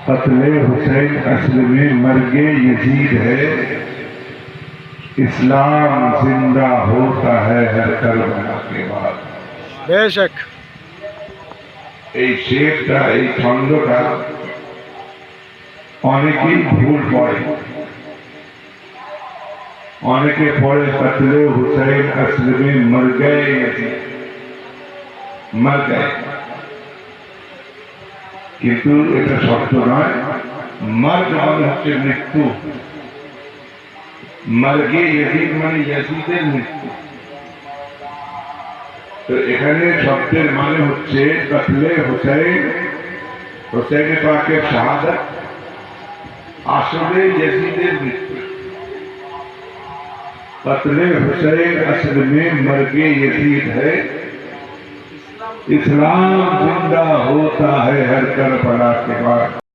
कत्ले हुसैन असल में मर्गे यजीद है, इस्लाम जिंदा होता है हर करबला के बाद। बेशक এই শেরটা, এই ছন্দটা অনেকেই ভুল পড়ে। অনেকে পড়ে कत्ले हुसैन असल में मर गए यजीद, मर गए, কিন্তু এটা সত্য নয়। মর্গ মানে হচ্ছে মৃত্যু, মর্গে यजीद মানে यजीদের মৃত্যু। তো এখানে শব্দের মানে হচ্ছে কতলে হুসাইন, হুসাইন পাকের শাহাদাত, আসলে यजीদের মৃত্যু। कत्ले हुसैन असल में मर्गे यजीद है, इस्लाम जिंदा होता है हर करबला के बाद।